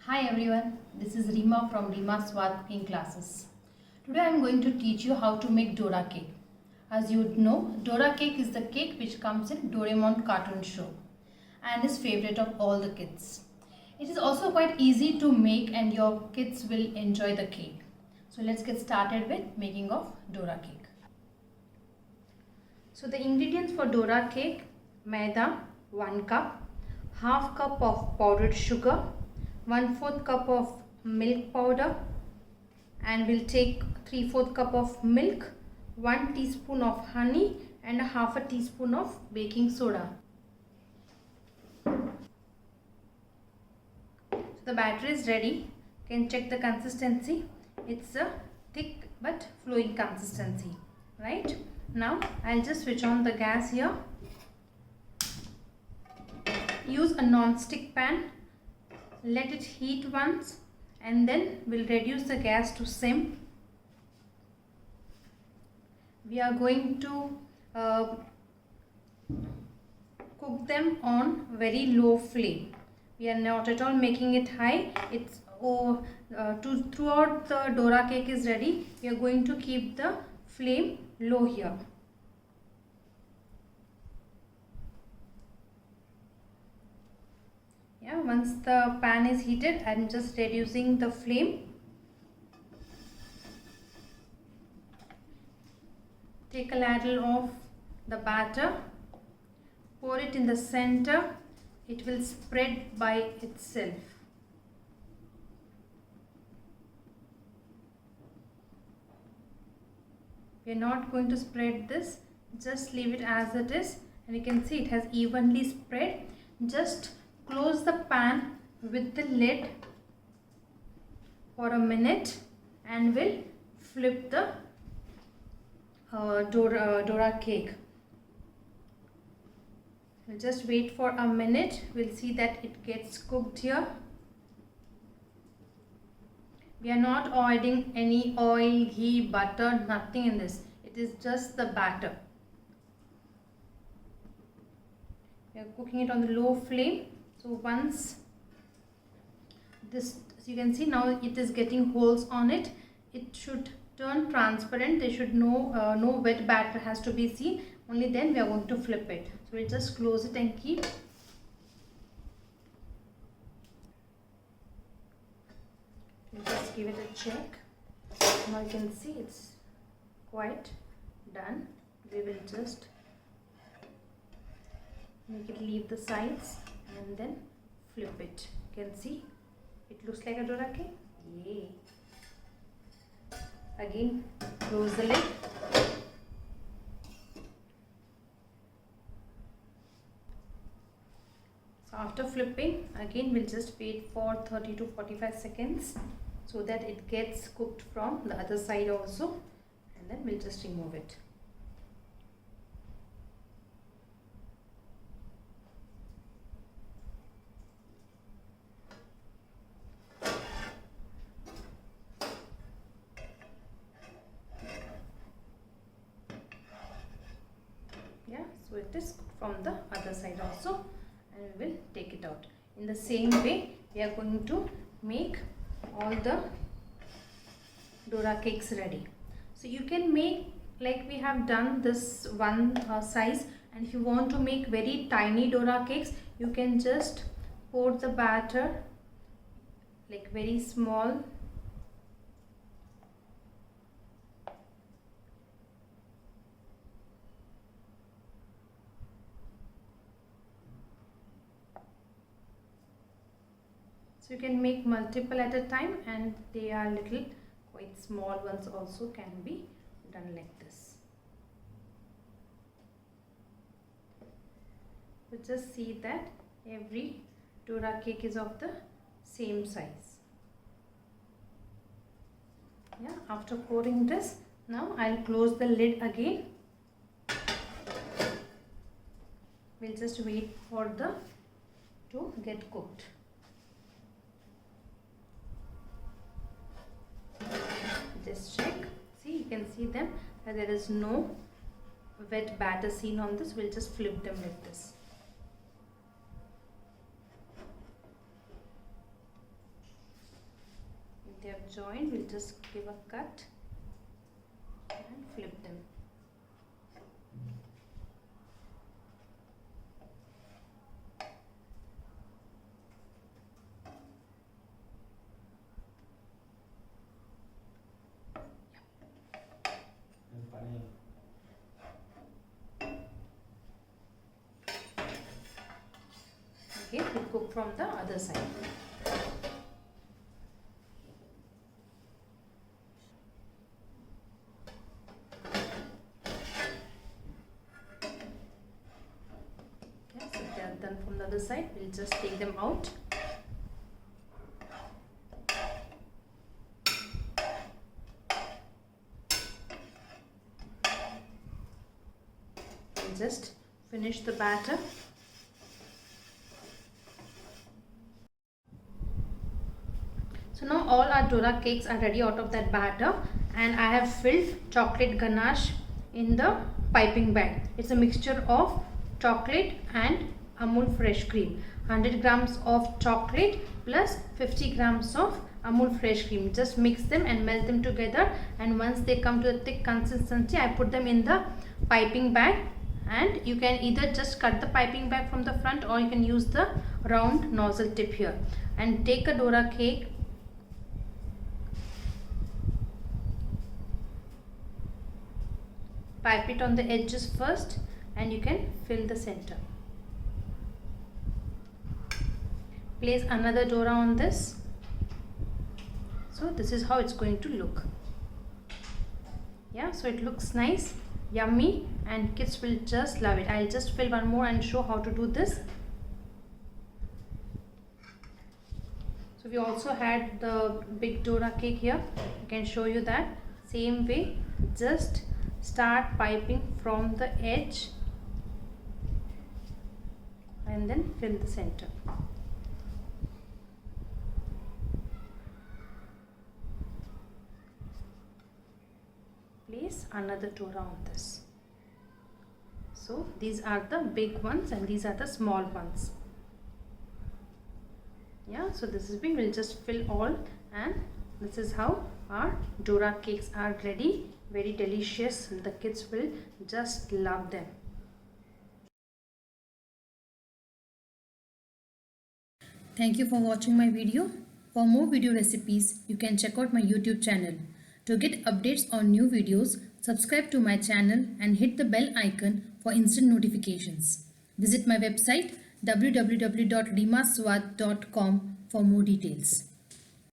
Hi everyone, this is Rima from Rima Swad Cooking Classes. Today I am going to teach you how to make Dora cake. As you know, Dora cake is the cake which comes in Doraemon cartoon show and is favorite of all the kids. It is also quite easy to make and your kids will enjoy the cake. So let's get started with making of Dora cake. So the ingredients for Dora cake: maida 1 cup, half cup of powdered sugar, 1/4 cup of milk powder, and we'll take 3/4 cup of milk, 1 teaspoon of honey and half a teaspoon of baking soda. So the batter is ready. You can check the consistency. It's a thick but flowing consistency, right? Now I'll just switch on the gas here. Use a non-stick pan. Let it heat once and then we'll reduce the gas to sim. We are going to cook them on very low flame. We are not at all making it high. It's throughout the Dora cake is ready. We are going to keep the flame low here. Once the pan is heated, I am just reducing the flame. Take a ladle of the batter, pour it in the center. It will spread by itself. We are not going to spread this, just leave it as it is, and you can see it has evenly spread. Just close the pan with the lid for a minute and we'll flip the Dora cake. We'll just wait for a minute. We'll see that it gets cooked here. We are not adding any oil, ghee, butter, nothing in this. It is just the batter. We are cooking it on the low flame. So once this, you can see now it is getting holes on it. It should turn transparent. There should no wet batter has to be seen. Only then we are going to flip it. So we'll just close it and keep. We'll just give it a check. Now you can see it's quite done. We will just make it leave the sides and then flip it. You can see it looks like a Dora cake. Yay! Again, close the lid. So after flipping, again we'll just wait for 30 to 45 seconds so that it gets cooked from the other side also, and then we'll just remove it. So it is from the other side also, and we will take it out. In the same way, we are going to make all the Dora cakes ready. So you can make like we have done this one size, and if you want to make very tiny Dora cakes, you can just pour the batter like very small. So you can make multiple at a time, and they are little quite small ones also can be done like this. So just see that every Dora cake is of the same size. After pouring this, now I'll close the lid again. We'll just wait for the to get cooked. Just check. See, you can see them that there is no wet batter seen on this. We'll just flip them like this. joined, we'll just give a cut and flip them. Okay, we'll cook from the other side. Okay, so they are done from the other side. We'll just take them out. We'll just finish the batter. So now all our Dora cakes are ready out of that batter, and I have filled chocolate ganache in the piping bag. It's a mixture of chocolate and Amul fresh cream. 100 grams of chocolate plus 50 grams of Amul fresh cream. Just mix them and melt them together, and once they come to a thick consistency, I put them in the piping bag. And you can either just cut the piping bag from the front, or you can use the round nozzle tip here. And take a Dora cake, pipe it on the edges first, and you can fill the center. Place another Dora on this. So this is how it's going to look. Yeah, so it looks nice, yummy, and kids will just love it. I'll just fill one more and show how to do this. So we also had the big Dora cake here. I can show you that. Same way, just start piping from the edge and then fill the center. Place another Dora on this. So these are the big ones and these are the small ones. Yeah, so this is big. We'll just fill all, and this is how our Dora cakes are ready. Very delicious. The kids will just love them. Thank you for watching my video. For more video recipes, you can check out my YouTube channel. To get updates on new videos, subscribe to my channel and hit the bell icon for instant notifications. Visit my website www.reemaswad.com for more details.